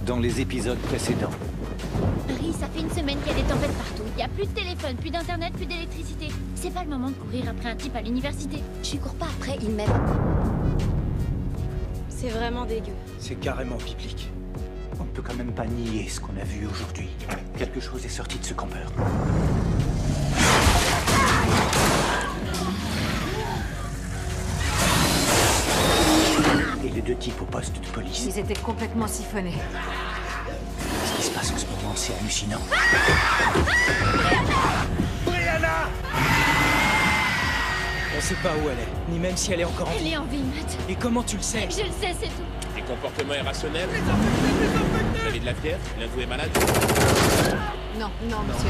dans les épisodes précédents. Harry, ça fait une semaine qu'il y a des tempêtes partout. Il n'y a plus de téléphone, plus d'internet, plus d'électricité. C'est pas le moment de courir après un type à l'université. Je cours pas après, il m'aime. C'est vraiment dégueu. C'est carrément biblique. On ne peut quand même pas nier ce qu'on a vu aujourd'hui. Quelque chose est sorti de ce campeur. Et les deux types au poste de police. Ils étaient complètement siphonnés. Ce qui se passe en ce moment, c'est hallucinant. Brianna! On sait pas où elle est, ni même si elle est encore en Elle vie. est en vie, Matt. Et comment tu le sais? Je le sais, c'est tout. Des comportements irrationnels. Vous avez de la fièvre? L'un de vous est malade? Non, non, monsieur.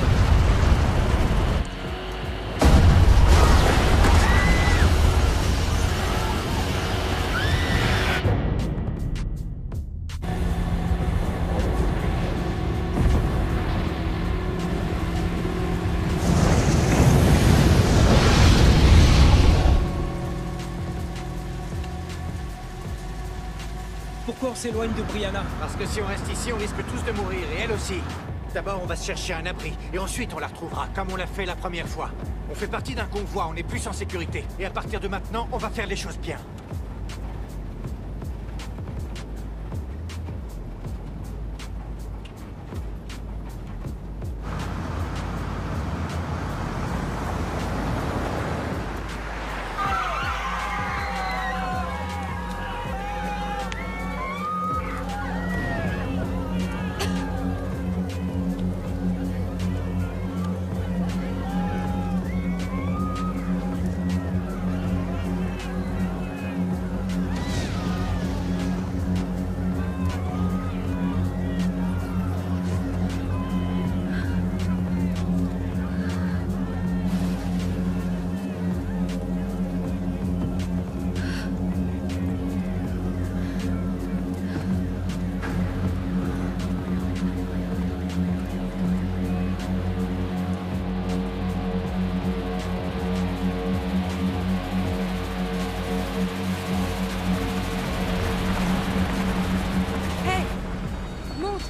Pourquoi on s'éloigne de Brianna? Parce que si on reste ici, on risque tous de mourir, et elle aussi. D'abord, on va se chercher un abri, et ensuite on la retrouvera, comme on l'a fait la première fois. On fait partie d'un convoi, on est plus en sécurité. Et à partir de maintenant, on va faire les choses bien.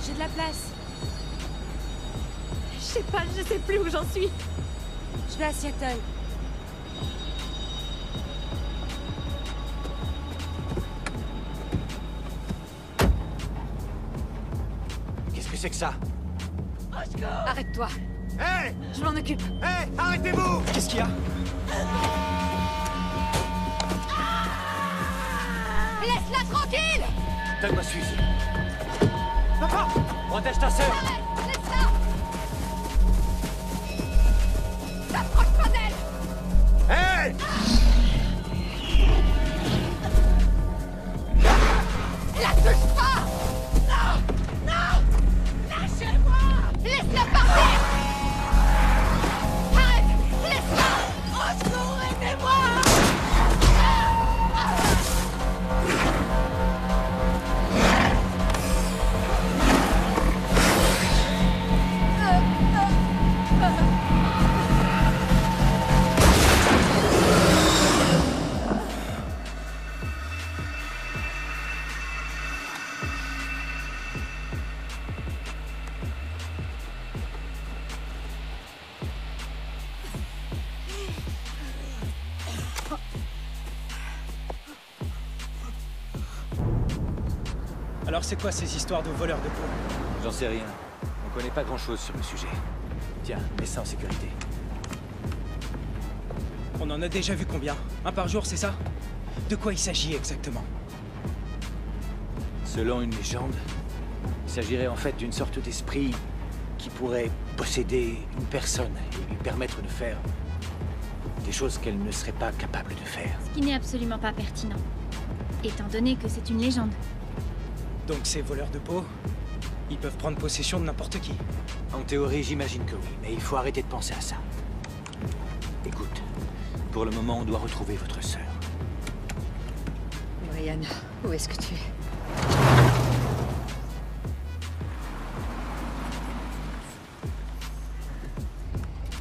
J'ai de la place. Je sais pas, je sais plus où j'en suis. Je vais à Seattle. Qu'est-ce que c'est que ça? Arrête-toi. Hé! Je m'en occupe. Hé! Arrêtez-vous! Qu'est-ce qu'il y a? Laisse-la tranquille! Donne-moi ce fusil. Papa! Protège ta sœur! Arrête! Laisse-la! T'approches pas d'elle! Hé! La touche pas! Non! Non! Lâchez-moi! Laisse-la partir! Arrête! Laisse-la! Au secours, aidez-moi! Alors c'est quoi ces histoires de voleurs de peau? J'en sais rien. On connaît pas grand-chose sur le sujet. Tiens, mets ça en sécurité. On en a déjà vu combien? Un par jour, c'est ça? De quoi il s'agit exactement? Selon une légende, il s'agirait en fait d'une sorte d'esprit qui pourrait posséder une personne et lui permettre de faire des choses qu'elle ne serait pas capable de faire. Ce qui n'est absolument pas pertinent, étant donné que c'est une légende. Donc ces voleurs de peau, ils peuvent prendre possession de n'importe qui. En théorie, j'imagine que oui, mais il faut arrêter de penser à ça. Écoute, pour le moment, on doit retrouver votre sœur. Brianna, où est-ce que tu es?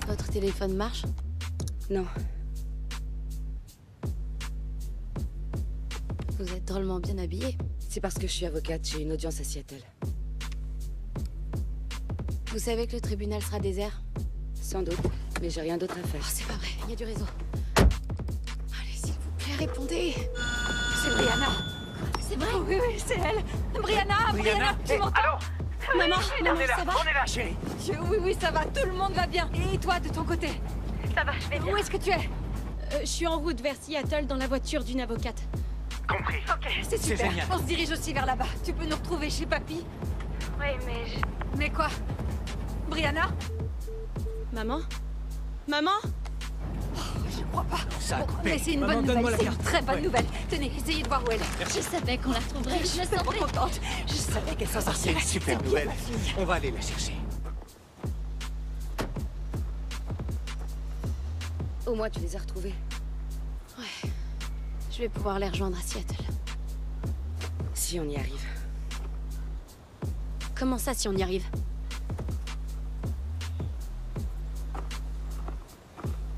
Votre téléphone marche? Non. Vous êtes drôlement bien habillée. C'est parce que je suis avocate, j'ai une audience à Seattle. Vous savez que le tribunal sera désert? Sans doute, mais j'ai rien d'autre à faire. Oh, c'est pas vrai, il y a du réseau. Allez, s'il vous plaît, répondez. C'est Brianna. C'est vrai? Oh, oui, oui, c'est elle. Brianna, tu m'entends? Allô? Maman, ça va? On est là, chérie. Oui, oui, ça va, tout le monde va bien. Et toi, de ton côté? Ça va, je vais bien. Où est-ce que tu es? Je suis en route vers Seattle dans la voiture d'une avocate. Compris. Ok, c'est super. génial. On se dirige aussi vers là-bas. Tu peux nous retrouver chez Papy? Oui, mais Mais quoi? Brianna? Maman? Maman? Je crois pas. Ça a Bon, coupé. mais c'est une Maman, bonne donne-moi nouvelle, c'est la une carte. très bonne Ouais. nouvelle. Tenez, essayez de voir où elle est. Je savais qu'on la retrouverait, je Je le suis trop sentais. contente. Je savais qu'elle s'en C'est sortirait. une super C'est bien, nouvelle. ma fille. On va aller la chercher. Au moins, tu les as retrouvés. Ouais. Je vais pouvoir les rejoindre à Seattle. Si on y arrive. Comment ça, si on y arrive?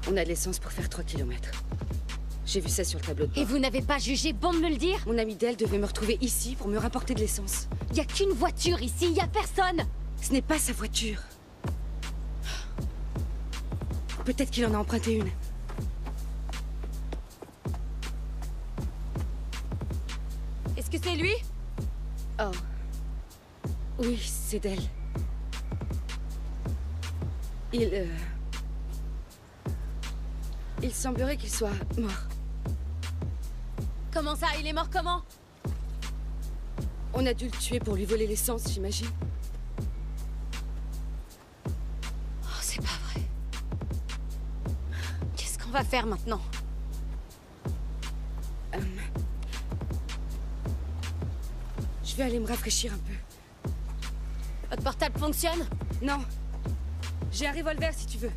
On a de l'essence pour faire 3 kilomètres. J'ai vu ça sur le tableau de bord. Et vous n'avez pas jugé bon de me le dire? Mon ami Del devait me retrouver ici pour me rapporter de l'essence. Y a qu'une voiture ici, y a personne! Ce n'est pas sa voiture. Peut-être qu'il en a emprunté une. Est-ce que c'est lui? Oh. Oui, c'est Del. Il semblerait qu'il soit mort. Comment ça? Il est mort comment? On a dû le tuer pour lui voler l'essence, j'imagine. Oh, c'est pas vrai. Qu'est-ce qu'on va faire maintenant? Je vais aller me rafraîchir un peu. Votre portable fonctionne? Non. J'ai un revolver si tu veux.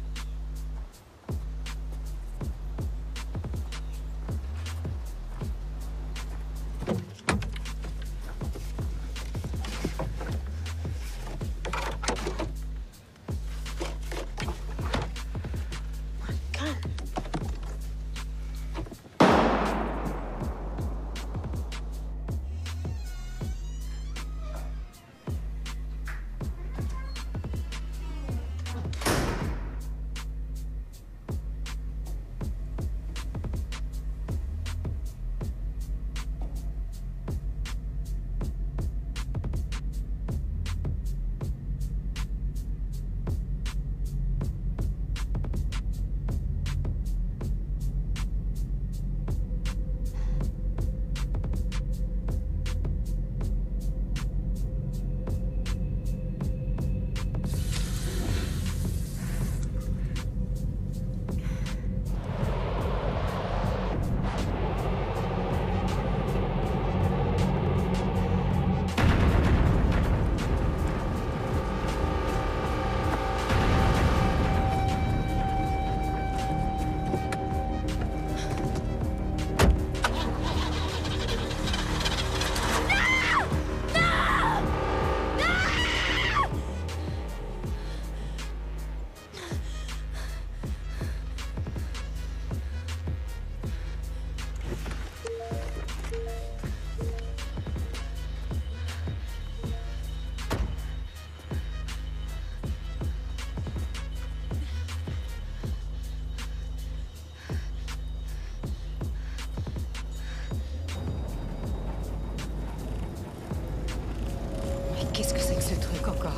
Qu'est-ce que c'est que ce truc encore?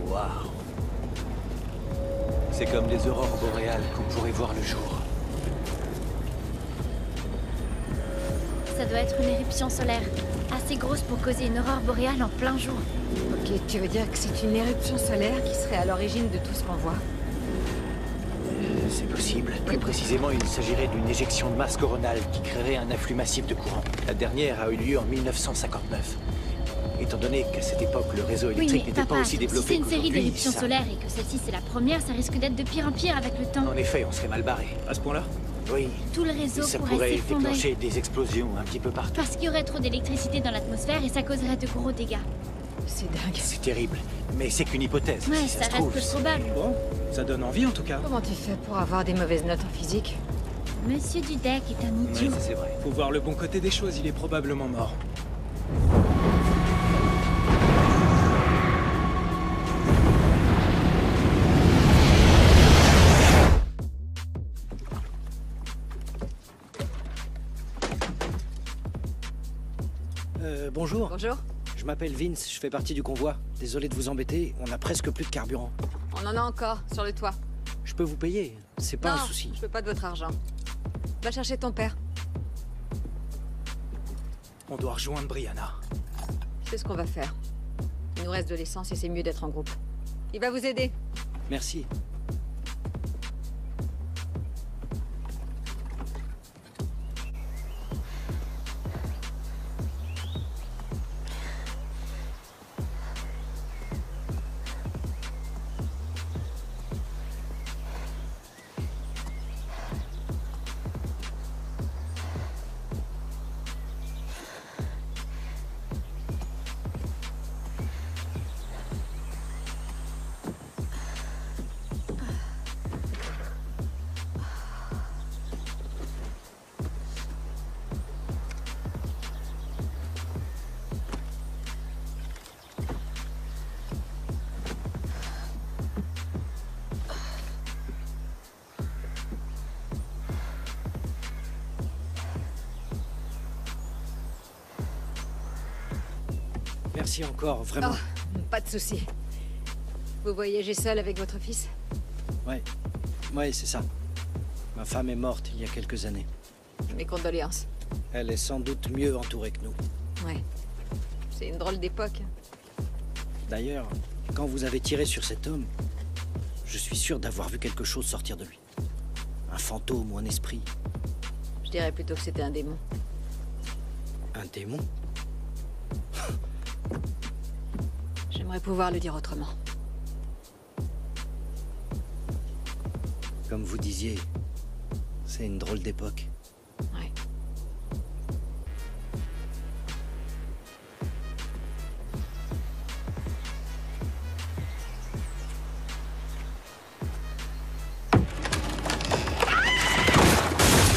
Waouh. C'est comme des aurores boréales qu'on pourrait voir le jour. Ça doit être une éruption solaire. Assez grosse pour causer une aurore boréale en plein jour. Ok, tu veux dire que c'est une éruption solaire qui serait à l'origine de tout ce qu'on voit? C'est possible. Plus précisément, il s'agirait d'une éjection de masse coronale qui créerait un afflux massif de courant. La dernière a eu lieu en 1959. Étant donné qu'à cette époque, le réseau Oui, électrique mais n'était pas papa, aussi si développé c'est une série qu'aujourd'hui, d'éruptions ça- solaires et que celle-ci c'est la première, ça risque d'être de pire en pire avec le temps. En effet, on serait mal barré. À ce point-là? Oui, Tout le réseau ça pourrait pourrait s'effondrer. déclencher des explosions un petit peu partout. Parce qu'il y aurait trop d'électricité dans l'atmosphère et ça causerait de gros dégâts. C'est dingue. C'est terrible, mais c'est qu'une hypothèse. Ouais, si ça se trouve, reste peu probable. Bon, ça donne envie en tout cas. Comment tu fais pour avoir des mauvaises notes en physique? Monsieur Dudek est un idiot. Ouais, c'est vrai. Faut voir le bon côté des choses, il est probablement mort. Bonjour. Bonjour. Je m'appelle Vince, je fais partie du convoi. Désolé de vous embêter, on a presque plus de carburant. On en a encore, sur le toit. Je peux vous payer, c'est pas non, un souci. je veux pas de votre argent. Va chercher ton père. On doit rejoindre Brianna. C'est ce qu'on va faire. Il nous reste de l'essence et c'est mieux d'être en groupe. Il va vous aider. Merci. Merci encore, vraiment. Oh, pas de souci. Vous voyagez seul avec votre fils? Ouais, c'est ça. Ma femme est morte il y a quelques années. Mes condoléances. Elle est sans doute mieux entourée que nous. Ouais. C'est une drôle d'époque. D'ailleurs, quand vous avez tiré sur cet homme, je suis sûr d'avoir vu quelque chose sortir de lui. Un fantôme ou un esprit. Je dirais plutôt que c'était un démon. Un démon? J'aimerais pouvoir le dire autrement. Comme vous disiez, c'est une drôle d'époque. Ouais.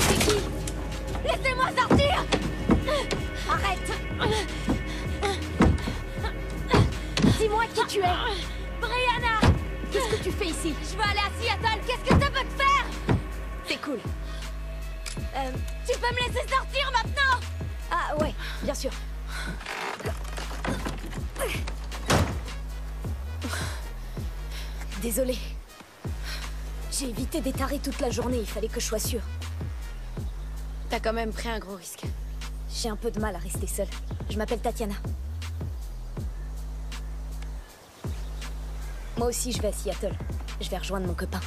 C'est qui? Laissez-moi sortir! Arrête! Dis-moi qui tu es! Brianna! Qu'est-ce que tu fais ici? Je veux aller à Seattle, qu'est-ce que ça peut te faire? C'est cool. Tu peux me laisser sortir maintenant? Ah ouais, bien sûr. Désolée. J'ai évité des tarés toute la journée, il fallait que je sois sûre. T'as quand même pris un gros risque. J'ai un peu de mal à rester seule. Je m'appelle Tatiana. Moi aussi, je vais à Seattle. Je vais rejoindre mon copain.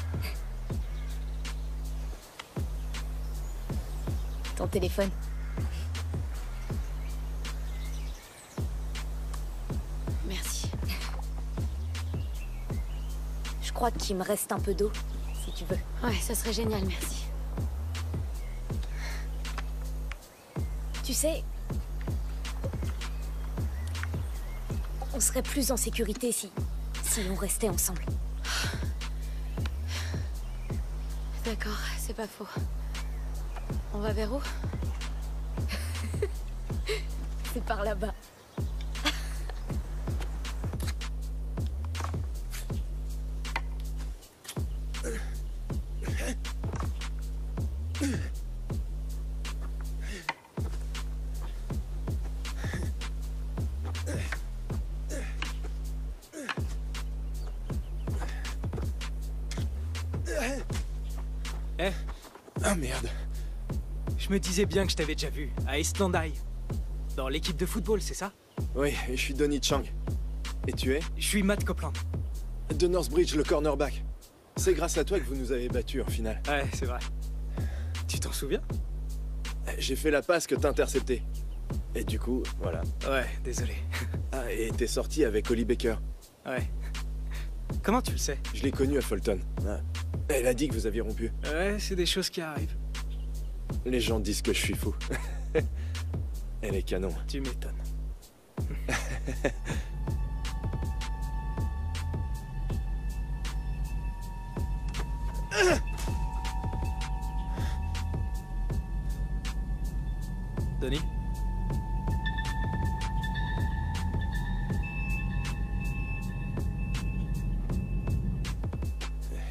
Ton téléphone. Merci. Je crois qu'il me reste un peu d'eau, si tu veux. Ouais, ça serait génial, merci. Tu sais... On serait plus en sécurité si on restait ensemble. D'accord, c'est pas faux. On va vers où? C'est par là-bas. Ah merde. Je me disais bien que je t'avais déjà vu, à Eastland High. Dans l'équipe de football, c'est ça? Oui, je suis Donnie Chang. Et tu es? Je suis Matt Copeland. De Northbridge, le cornerback. C'est grâce à toi que vous nous avez battus en finale. Ouais, c'est vrai. Tu t'en souviens? J'ai fait la passe que t'as interceptée. Et du coup, voilà. Ouais, désolé. Ah, et t'es sorti avec Holly Baker. Ouais. Comment tu le sais? Je l'ai connue à Fulton. Ah. Elle a dit que vous aviez rompu. Ouais, c'est des choses qui arrivent. Les gens disent que je suis fou. Elle est canon. Tu m'étonnes.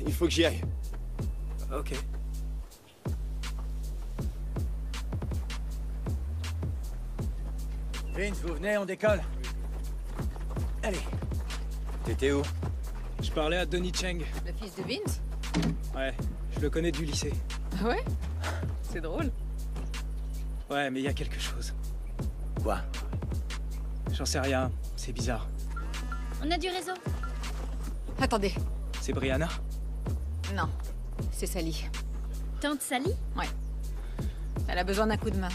il faut que j'y aille. Ok. Vince, vous venez, on décolle. Allez. T'étais où? Je parlais à Donnie Cheng. Le fils de Vince? Ouais, je le connais du lycée. Ah ouais? C'est drôle. Ouais, mais il y a quelque chose. Quoi? J'en sais rien, c'est bizarre. On a du réseau. Attendez. C'est Brianna? Non. C'est Sally. Tante Sally? Ouais. Elle a besoin d'un coup de main.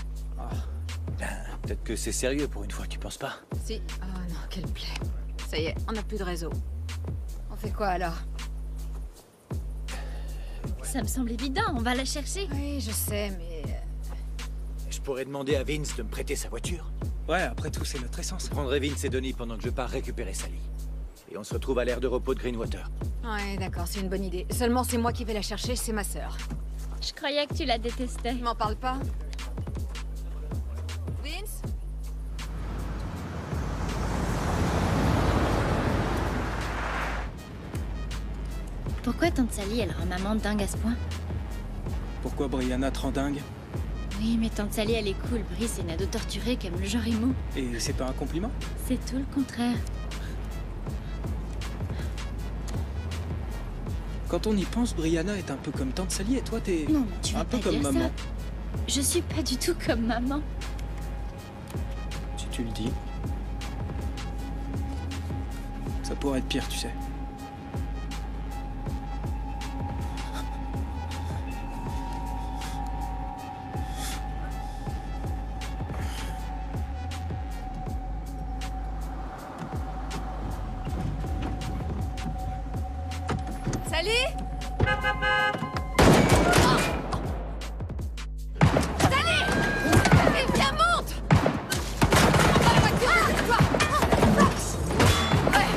Peut-être que c'est sérieux pour une fois, tu penses pas? Si. Oh non, quelle plaie. Ça y est, on n'a plus de réseau. On fait quoi alors? Ça me semble évident, on va la chercher. Oui, je sais, mais... Je pourrais demander à Vince de me prêter sa voiture. Ouais, après tout, c'est notre essence. Je prendrai Vince et Donnie pendant que je pars récupérer Sally. Et on se retrouve à l'aire de repos de Greenwater. Ouais, d'accord, c'est une bonne idée. Seulement, c'est moi qui vais la chercher, c'est ma sœur. Je croyais que tu la détestais. M'en parle pas. Vince? Pourquoi Tante Sally, elle rend maman dingue à ce point? Pourquoi Brianna te rend dingue? Oui, mais Tante Sally, elle est cool. Brice, c'est une ado torturée qui aime le genre émo. Et c'est pas un compliment? C'est tout le contraire. Quand on y pense, Brianna est un peu comme Tante Sally et toi, t'es Non, mais tu vas un peu pas comme dire maman. ça. Je suis pas du tout comme maman. Si tu le dis. Ça pourrait être pire, tu sais. Sally? Sally! Sally, viens, monte! On va la voiture, avec toi! Ouais!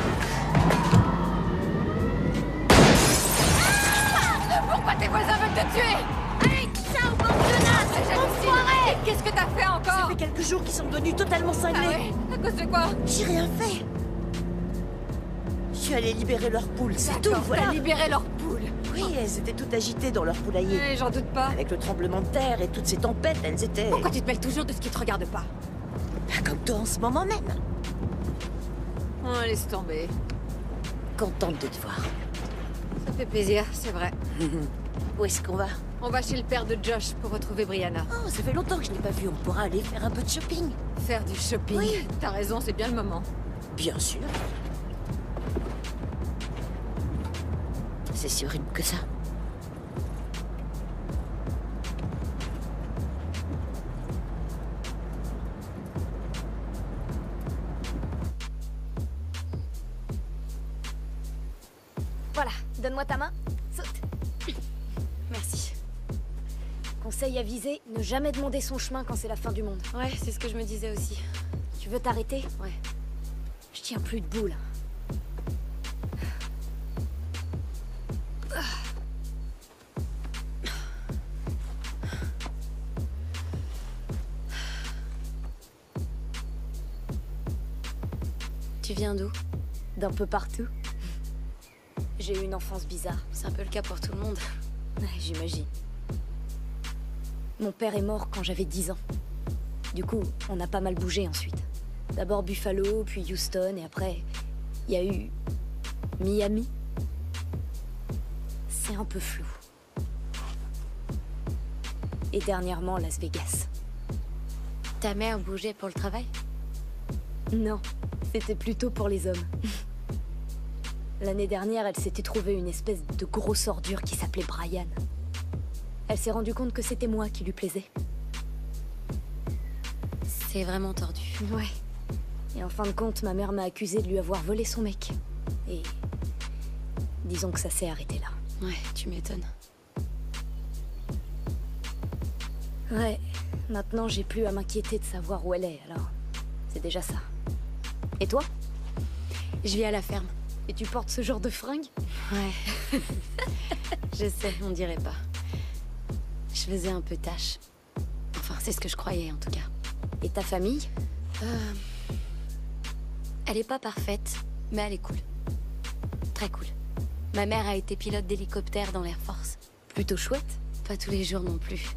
Pourquoi tes voisins veulent te tuer? Allez, ciao, bande de nazes! Enfoiré! Qu'est-ce que t'as fait Ça encore? fait quelques jours qu'ils sont devenus totalement cinglés. Ah ouais? À cause de quoi? J'ai rien fait. Je suis allée libérer leur poule, c'est tout, D'accord, voilà. t'as libéré leur poule. Oui, elles étaient toutes agitées dans leur poulailler. Ouais, j'en doute pas. Avec le tremblement de terre et toutes ces tempêtes, elles étaient... Pourquoi tu te mêles toujours de ce qui te regarde pas? Comme toi en ce moment même. Oh, laisse tomber. Contente de te voir. Ça fait plaisir, c'est vrai. Où est-ce qu'on va? On va chez le père de Josh pour retrouver Brianna. Oh, ça fait longtemps que je n'ai pas vu. On pourra aller faire un peu de shopping. Faire du shopping. Oui. T'as raison, c'est bien le moment. Bien sûr. C'est si horrible que ça. Voilà, donne-moi ta main. Saute. Merci. Conseil avisé, ne jamais demander son chemin quand c'est la fin du monde. Ouais, c'est ce que je me disais aussi. Tu veux t'arrêter? Ouais. Je tiens plus debout, là. Tu viens d'où? D'un peu partout. J'ai eu une enfance bizarre. C'est un peu le cas pour tout le monde. Ouais, j'imagine. Mon père est mort quand j'avais 10 ans. Du coup, on a pas mal bougé ensuite. D'abord Buffalo, puis Houston, et après, il y a eu... Miami. C'est un peu flou. Et dernièrement, Las Vegas. Ta mère bougeait pour le travail? Non, c'était plutôt pour les hommes. L'année dernière, elle s'était trouvée une espèce de grosse ordure qui s'appelait Brian. Elle s'est rendue compte que c'était moi qui lui plaisais. C'est vraiment tordu. Ouais. Et en fin de compte, ma mère m'a accusée de lui avoir volé son mec. Et... disons que ça s'est arrêté là. Ouais, tu m'étonnes. Ouais, maintenant j'ai plus à m'inquiéter de savoir où elle est, alors... c'est déjà ça. Et toi? Je vis à la ferme. Et tu portes ce genre de fringues? Ouais. Je sais, on dirait pas. Je faisais un peu tâche. Enfin, c'est ce que je croyais, en tout cas. Et ta famille? Elle est pas parfaite, mais elle est cool. Très cool. Ma mère a été pilote d'hélicoptère dans l'Air Force. Plutôt chouette. Pas tous les jours non plus.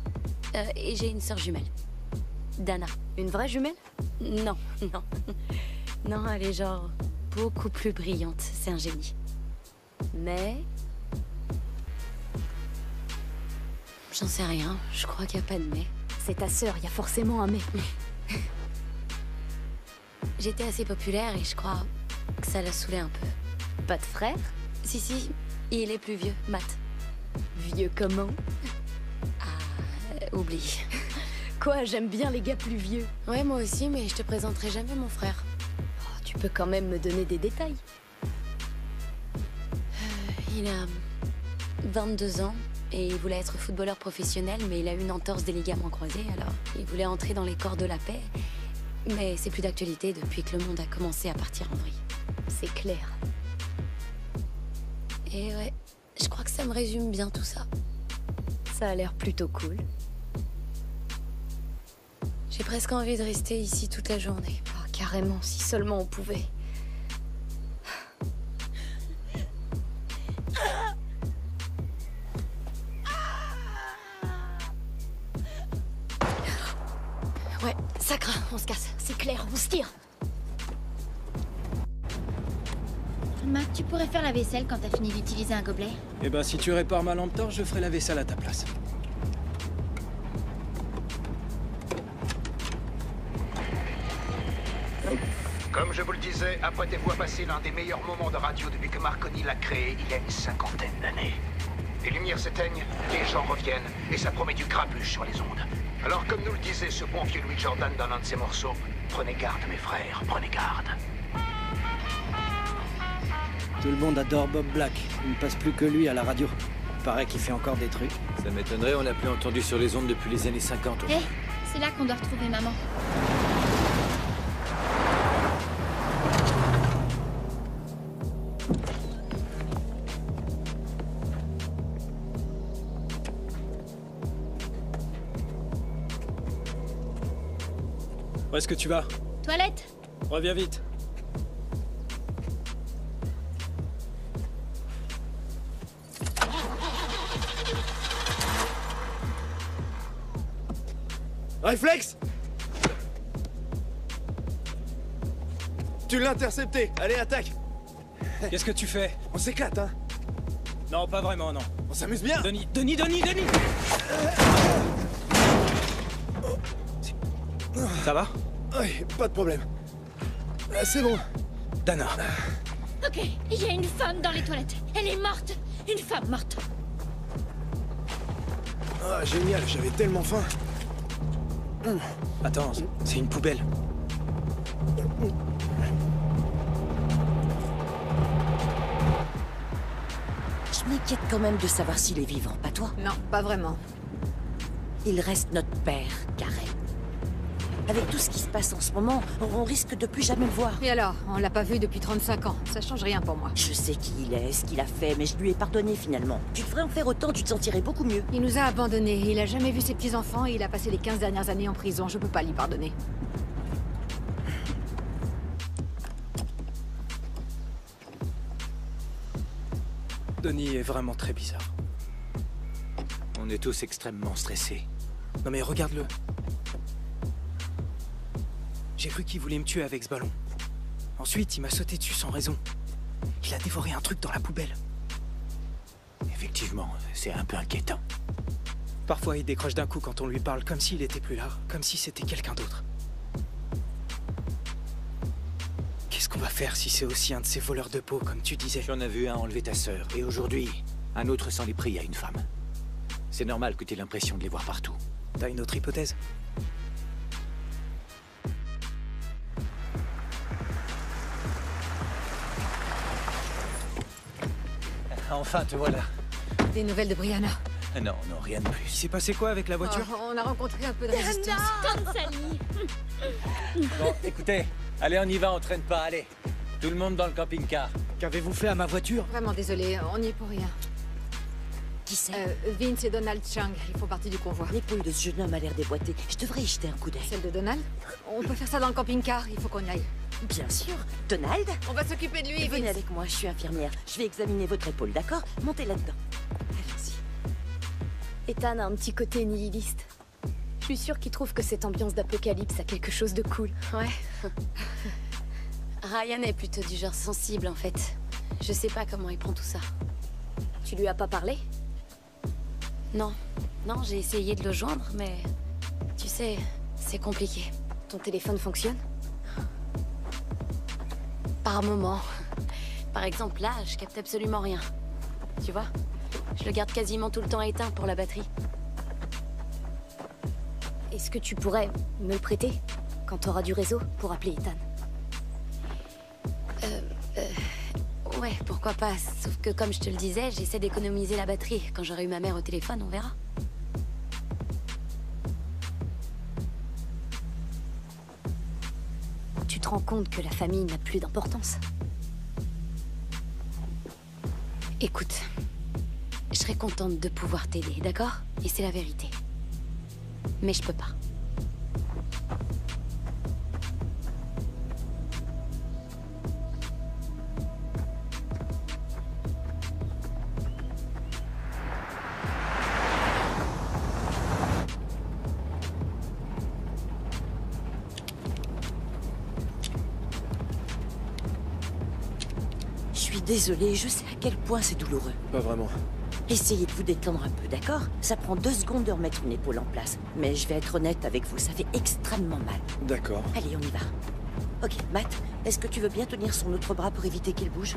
Et j'ai une sœur jumelle. Dana. Une vraie jumelle? Non, non. Non, elle est genre beaucoup plus brillante. C'est un génie. Mais... j'en sais rien. Je crois qu'il n'y a pas de mais. C'est ta sœur, il y a forcément un mais. J'étais assez populaire et je crois que ça l'a saoulé un peu. Pas de frère? Si, il est plus vieux, Matt. Vieux comment? Oublie. Quoi, j'aime bien les gars plus vieux. Ouais, moi aussi, mais je te présenterai jamais mon frère. Oh, tu peux quand même me donner des détails. Il a 22 ans et il voulait être footballeur professionnel, mais il a eu une entorse des ligaments croisés, alors il voulait entrer dans les corps de la paix. Mais c'est plus d'actualité depuis que le monde a commencé à partir en vrille. C'est clair. Et ouais, je crois que ça me résume bien tout ça. Ça a l'air plutôt cool. J'ai presque envie de rester ici toute la journée. Oh, carrément, si seulement on pouvait. Ouais, ça craint, on se casse. C'est clair, on se tire. Matt, tu pourrais faire la vaisselle quand t'as fini d'utiliser un gobelet? Eh ben, si tu répares ma lampe torche, je ferai la vaisselle à ta place. Comme je vous le disais, apprêtez-vous à passer l'un des meilleurs moments de radio depuis que Marconi l'a créé il y a une 50aine d'années. Les lumières s'éteignent, les gens reviennent, et ça promet du grabuge sur les ondes. Alors, comme nous le disait ce bon vieux Louis Jordan dans l'un de ses morceaux, prenez garde, mes frères, prenez garde. Tout le monde adore Bob Black. Il ne passe plus que lui à la radio. Paraît qu'il fait encore des trucs. Ça m'étonnerait, on l'a plus entendu sur les ondes depuis les années 50. Eh, c'est là qu'on doit retrouver maman. Où est-ce que tu vas? Toilette? Reviens vite. Réflexe! Tu l'as intercepté! Allez, attaque! Qu'est-ce que tu fais? On s'éclate, hein? Non, pas vraiment, non. On s'amuse bien! Denis! Ça va? Oui, pas de problème. C'est bon. Dana. Ok, il y a une femme dans les toilettes. Elle est morte. Une femme morte. Ah, génial, j'avais tellement faim. Attends, c'est une poubelle. Je m'inquiète quand même de savoir s'il est vivant, pas toi? Non, pas vraiment. Il reste notre père, Karen. Avec tout ce qui se passe en ce moment, on risque de plus jamais le voir. Et alors, on l'a pas vu depuis 35 ans. Ça change rien pour moi. Je sais qui il est, ce qu'il a fait, mais je lui ai pardonné finalement. Tu devrais en faire autant, tu te sentirais beaucoup mieux. Il nous a abandonnés, il a jamais vu ses petits-enfants et il a passé les 15 dernières années en prison. Je peux pas lui pardonner. Denis est vraiment très bizarre. On est tous extrêmement stressés. Non mais regarde-le. J'ai cru qu'il voulait me tuer avec ce ballon. Ensuite, il m'a sauté dessus sans raison. Il a dévoré un truc dans la poubelle. Effectivement, c'est un peu inquiétant. Parfois, il décroche d'un coup quand on lui parle, comme s'il était plus là, comme si c'était quelqu'un d'autre. Qu'est-ce qu'on va faire si c'est aussi un de ces voleurs de peau, comme tu disais? J'en ai vu un enlever ta sœur, et aujourd'hui, un autre s'en est pris à une femme. C'est normal que tu aies l'impression de les voir partout. T'as une autre hypothèse? Enfin, te voilà. Des nouvelles de Brianna? Non, rien de plus. Il s'est passé quoi avec la voiture? Oh, on a rencontré un peu de résistance. Bon, écoutez, allez, on y va, on traîne pas, allez. Tout le monde dans le camping-car. Qu'avez-vous fait à ma voiture? Vraiment désolé, on n'y est pour rien. Qui c'est? Vince et Donald Chang, ils font partie du convoi. L'épaule de ce jeune homme a l'air déboîtée. Je devrais y jeter un coup d'œil. Celle de Donald? On peut faire ça dans le camping-car, il faut qu'on y aille. Bien sûr. Donald? On va s'occuper de lui, Venez Vince. avec moi, je suis infirmière. Je vais examiner votre épaule, d'accord? Montez là-dedans. Allons-y. Ethan a un petit côté nihiliste. Je suis sûre qu'il trouve que cette ambiance d'apocalypse a quelque chose de cool. Ouais. Ryan est plutôt du genre sensible, en fait. Je sais pas comment il prend tout ça. Tu lui as pas parlé? Non. Non, j'ai essayé de le joindre, mais... Tu sais, c'est compliqué. Ton téléphone fonctionne? Par moment. Par exemple, là, je capte absolument rien. Tu vois? Je le garde quasiment tout le temps éteint pour la batterie. Est-ce que tu pourrais me le prêter quand t'auras du réseau pour appeler Ethan? Ouais, pourquoi pas. Sauf que comme je te le disais, j'essaie d'économiser la batterie. Quand j'aurai eu ma mère au téléphone, on verra. Tu te rends compte que la famille n'a plus d'importance? Écoute, je serais contente de pouvoir t'aider, d'accord? Et c'est la vérité. Mais je peux pas. Je suis désolée, je sais à quel point c'est douloureux. Pas vraiment. Essayez de vous détendre un peu, d'accord? Ça prend 2 secondes de remettre une épaule en place. Mais je vais être honnête avec vous, ça fait extrêmement mal. D'accord. Allez, on y va. Ok, Matt, est-ce que tu veux bien tenir son autre bras pour éviter qu'il bouge?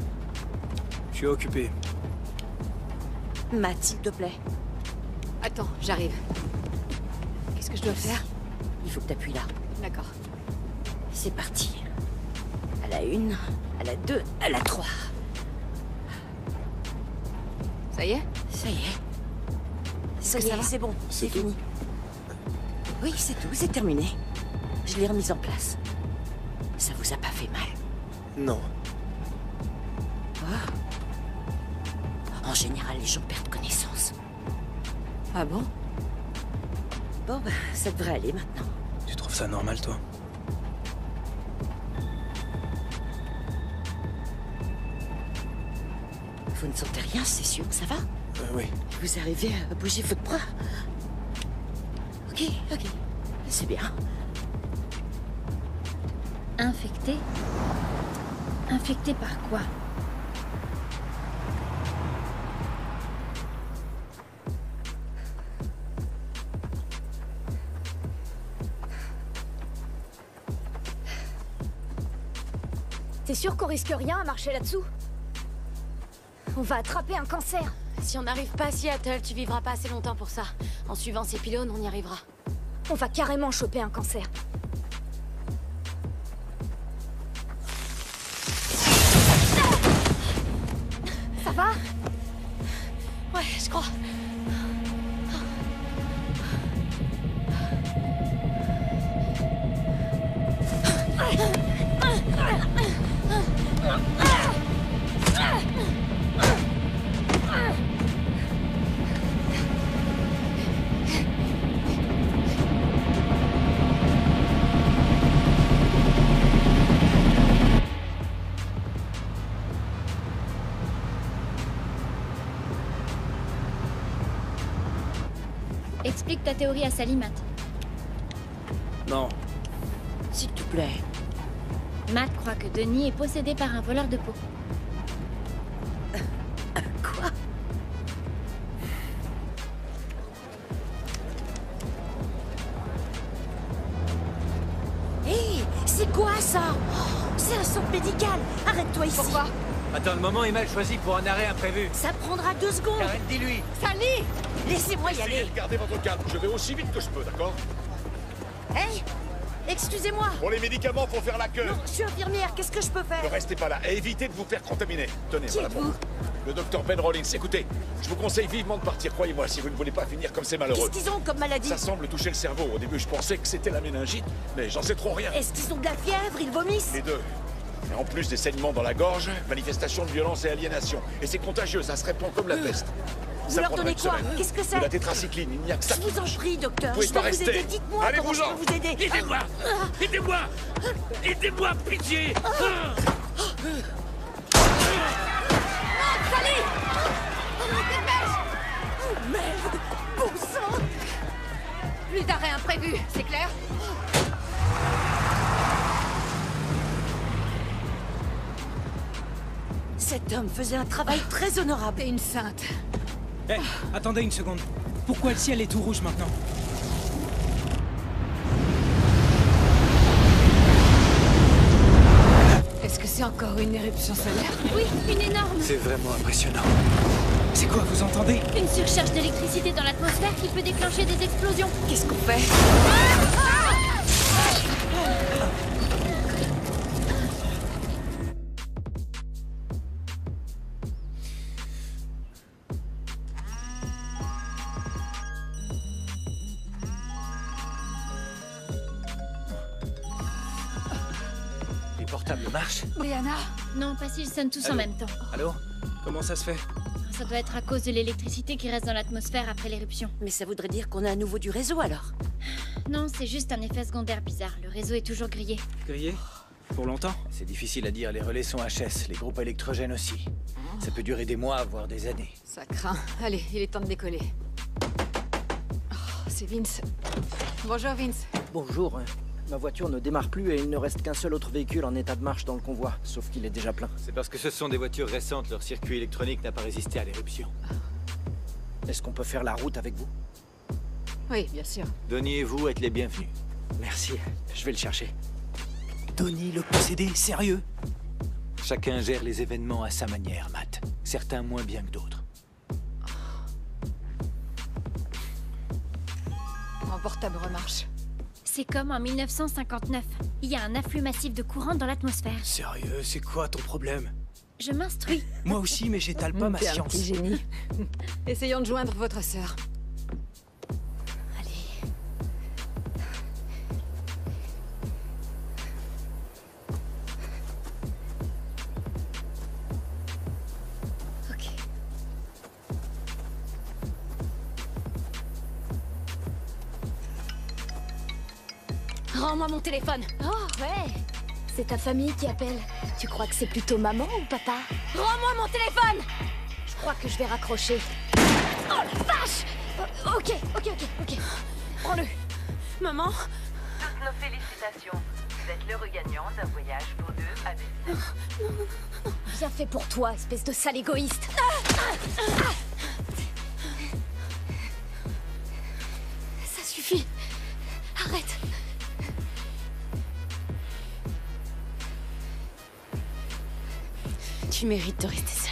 Je suis occupé. Matt, s'il te plaît. Attends, j'arrive. Qu'est-ce que je dois faire? Il faut que t'appuies là. D'accord. C'est parti. À la 1, à la 2, à la 3. Ça y est? Ça y est. Ça y ça est, va? c'est bon, c'est fini. Oui, c'est tout, c'est terminé. Je l'ai remise en place. Ça vous a pas fait mal? Non. Oh. En général, les gens perdent connaissance. Ah bon? Bon, bah, ça devrait aller maintenant. Tu trouves ça normal, toi? Vous ne sentez rien, c'est sûr, ça va? Oui. Vous arrivez à bouger votre bras? Ok, c'est bien. Infecté? Infecté par quoi? T'es sûr qu'on risque rien à marcher là-dessous? On va attraper un cancer. Si on n'arrive pas à Seattle, tu vivras pas assez longtemps pour ça. En suivant ces pylônes, on y arrivera. On va carrément choper un cancer. Ça va? Ouais, je crois. Explique ta théorie à Sally, Matt. Non. S'il te plaît. Matt croit que Denis est possédé par un voleur de peau. Quoi? Hé, c'est quoi ça? Oh, c'est un centre médical. Arrête-toi ici. Pourquoi? Attends, le moment est mal choisi pour un arrêt imprévu. Ça prendra 2 secondes. Karen, dis-lui. Sally! Laissez-moi y aller. Gardez votre calme, je vais aussi vite que je peux, d'accord? Hey, excusez-moi. Pour les médicaments, faut faire la queue. Non, je suis infirmière, qu'est-ce que je peux Ne faire? restez pas là et évitez de vous faire contaminer. Tenez, Qui voilà pour êtes-vous? vous. Le docteur Ben Rollins, écoutez, je vous conseille vivement de partir, croyez-moi, si vous ne voulez pas finir comme ces malheureux. Qu'est-ce qu'ils ont comme maladie? Ça semble toucher le cerveau. Au début, je pensais que c'était la méningite, mais j'en sais trop rien. Est-ce qu'ils ont de la fièvre? Ils vomissent? Les deux. Et en plus des saignements dans la gorge, manifestation de violence et aliénation. Et c'est contagieux, ça se répand comme la peste. Vous leur donnez quoi? Qu'est-ce que c'est? De la tétracycline, il n'y a que ça. Je vous en prie, docteur. Vous pouvez Je pas peux vous rester. aider. Dites-moi comment je peux vous aider. Aidez-moi! Aidez-moi! Aidez-moi, pitié! Sally! Dépêche! Oh merde! Bon sang! Plus d'arrêt imprévu, c'est clair? Cet homme faisait un travail très honorable. T'es une sainte. Hé, attendez une seconde. Pourquoi le ciel est tout rouge maintenant? Est-ce que c'est encore une éruption solaire? Oui, une énorme. C'est vraiment impressionnant. C'est quoi, vous entendez? Une surcharge d'électricité dans l'atmosphère qui peut déclencher des explosions. Qu'est-ce qu'on fait? Les portables marchent? Brianna? Non, pas s'ils sonnent tous en Allô? même temps. Allô? Comment ça se fait? Ça doit être à cause de l'électricité qui reste dans l'atmosphère après l'éruption. Mais ça voudrait dire qu'on a à nouveau du réseau alors? Non, c'est juste un effet secondaire bizarre. Le réseau est toujours grillé. Grillé? Pour longtemps? C'est difficile à dire, les relais sont HS, les groupes électrogènes aussi. Ça peut durer des mois, voire des années. Ça craint. Allez, il est temps de décoller. Oh, c'est Vince. Bonjour Vince. Bonjour. Ma voiture ne démarre plus et il ne reste qu'un seul autre véhicule en état de marche dans le convoi, sauf qu'il est déjà plein. C'est parce que ce sont des voitures récentes, leur circuit électronique n'a pas résisté à l'éruption. Est-ce qu'on peut faire la route avec vous? Oui, bien sûr. Donnie et vous êtes les bienvenus. Merci, je vais le chercher. Donnie le possédé, sérieux? Chacun gère les événements à sa manière, Matt. Certains moins bien que d'autres. Mon portable remarche. C'est comme en 1959. Il y a un afflux massif de courant dans l'atmosphère. Sérieux, c'est quoi ton problème? Je m'instruis. Moi aussi, mais j'étale pas ma T'es un science. petit génie. Essayons de joindre votre sœur. Ok. Rends-moi mon téléphone. Oh, ouais. C'est ta famille qui appelle. Tu crois que c'est plutôt maman ou papa? Rends-moi mon téléphone. Je crois que je vais raccrocher. Oh la vache. Ok. Prends-le. Maman? Toutes nos félicitations. Vous êtes l'heureux gagnant d'un voyage pour deux à destination. Bien fait pour toi, espèce de sale égoïste. Ça suffit. Arrête. Tu mérites de rester seule.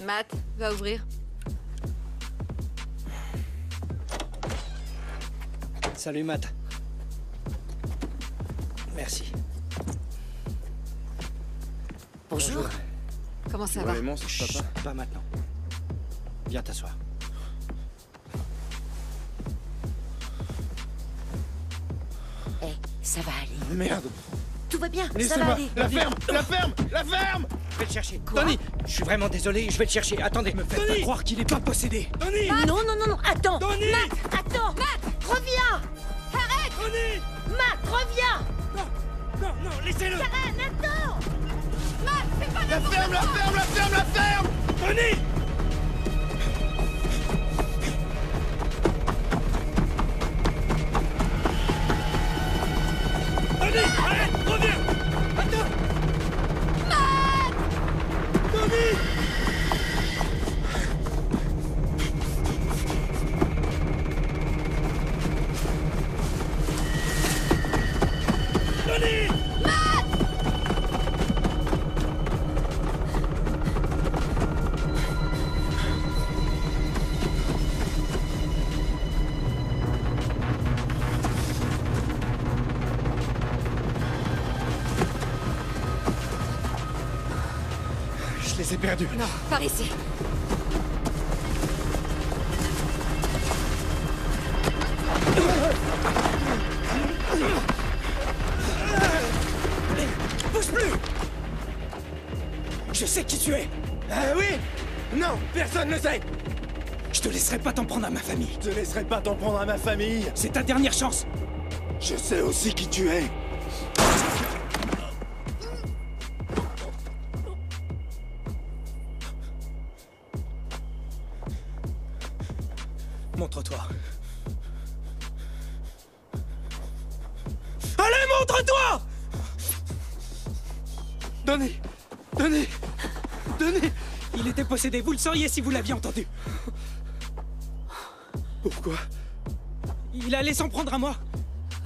Matt, va ouvrir. Salut Matt. Merci. Bonjour. Comment ça Tu va? vois les monstres, papa? Pas maintenant. Viens t'asseoir. Eh, ça va aller. Merde. Tout va bien, ça va Laissez-moi. aller. La ferme! La ferme! La ferme! Je vais le chercher. Tony! Je suis vraiment désolé, je vais le chercher. Attendez, me faites Pas croire qu'il est pas possédé. Tony! Non, attends! Tony! Matt, attends! Matt, reviens! Arrête! Tony! Matt, reviens! Non, laissez-le! Karen, attends! Matt, c'est pas La ferme! La ferme! La ferme! La ferme! Tony! Tony! Arrête! Reviens! Attends! Tony! Tony! Je les ai perdus. Non, par ici. Bouge plus! Je sais qui tu es! Ah oui? Non, personne ne sait! Je te laisserai pas t'en prendre à ma famille. Je te laisserai pas t'en prendre à ma famille. C'est ta dernière chance. Je sais aussi qui tu es. Montre-toi. Allez, montre-toi! Donnez! Donnez! Donnez! Il était possédé, vous le sauriez si vous l'aviez entendu. Pourquoi? Il allait s'en prendre à moi.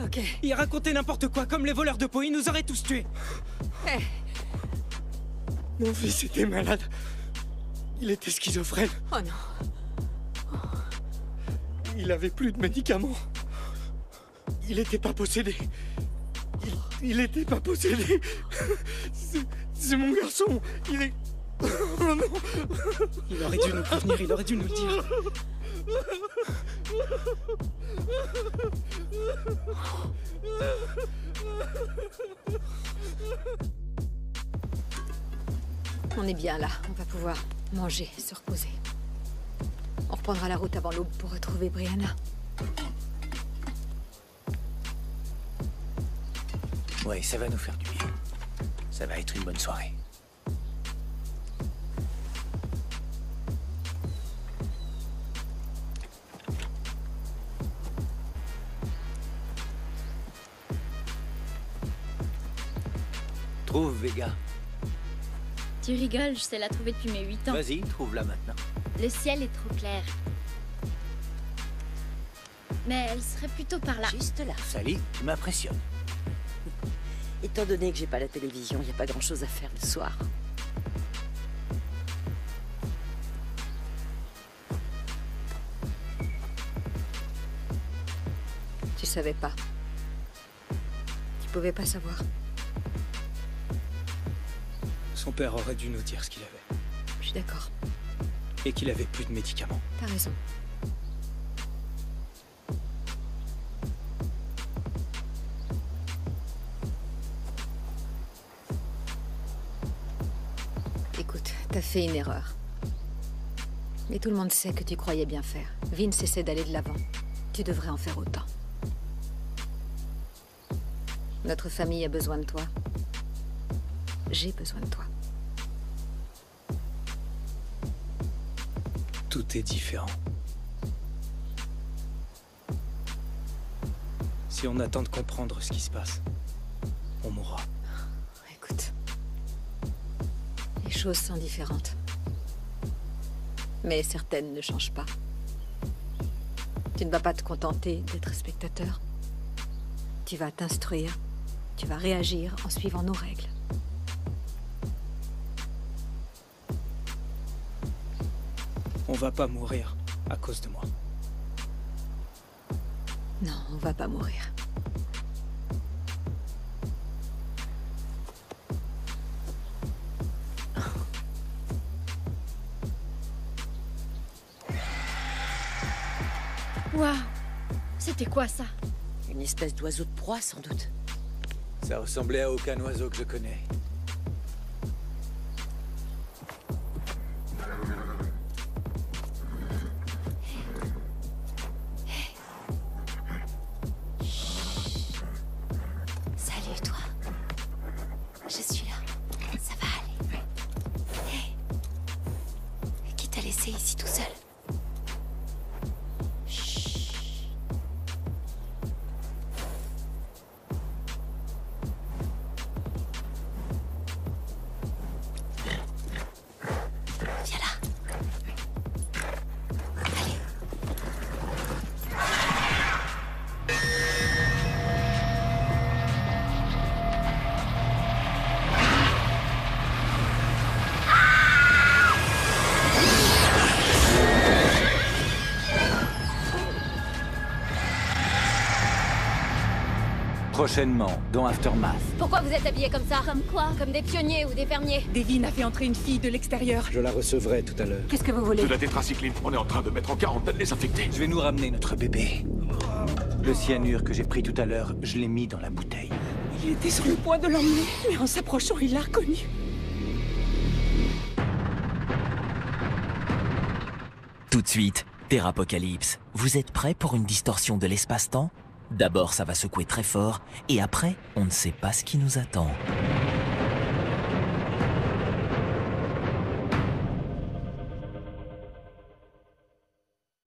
Ok. Il racontait n'importe quoi, comme les voleurs de peau, il nous aurait tous tués. Hey. Mon fils était malade. Il était schizophrène. Oh non. Il avait plus de médicaments. Il était pas possédé. Il était pas possédé. C'est mon garçon. Il est... Oh non. Il aurait dû nous prévenir, il aurait dû nous le dire. On est bien là, on va pouvoir manger, se reposer. On reprendra la route avant l'aube pour retrouver Brianna. Ouais, ça va nous faire du bien. Ça va être une bonne soirée. Trouve Vega. Tu rigoles, je sais la trouver depuis mes 8 ans. Vas-y, trouve-la maintenant. Le ciel est trop clair. Mais elle serait plutôt par là. Juste là. Sally, tu m'impressionnes. Étant donné que j'ai pas la télévision, y a pas grand-chose à faire le soir. Tu savais pas. Tu pouvais pas savoir. Son père aurait dû nous dire ce qu'il avait. Je suis d'accord. Et qu'il avait plus de médicaments. T'as raison. Écoute, t'as fait une erreur. Mais tout le monde sait que tu croyais bien faire. Vince essaie d'aller de l'avant. Tu devrais en faire autant. Notre famille a besoin de toi. J'ai besoin de toi. Tout est différent. Si on attend de comprendre ce qui se passe, on mourra. Écoute, les choses sont différentes. Mais certaines ne changent pas. Tu ne vas pas te contenter d'être spectateur. Tu vas t'instruire. Tu vas réagir en suivant nos règles. On va pas mourir à cause de moi. Non, on va pas mourir. Waouh! C'était quoi ça? Une espèce d'oiseau de proie, sans doute. Ça ressemblait à aucun oiseau que je connais. Salut, toi. Je suis là. Ça va aller. Hey. Qui t'a laissé ici tout seul? prochainement dans Aftermath. Pourquoi vous êtes habillés comme ça? Comme quoi? Comme des pionniers ou des fermiers? Devin a fait entrer une fille de l'extérieur. Je la recevrai tout à l'heure. Qu'est-ce que vous voulez? De la tétracycline. On est en train de mettre en quarantaine les infectés. Je vais nous ramener notre bébé. Le cyanure que j'ai pris tout à l'heure, je l'ai mis dans la bouteille. Il était sur le point de l'emmener, mais en s'approchant, il l'a reconnu. Tout de suite, Terrapocalypse. Vous êtes prêts pour une distorsion de l'espace-temps? D'abord, ça va secouer très fort, et après, on ne sait pas ce qui nous attend.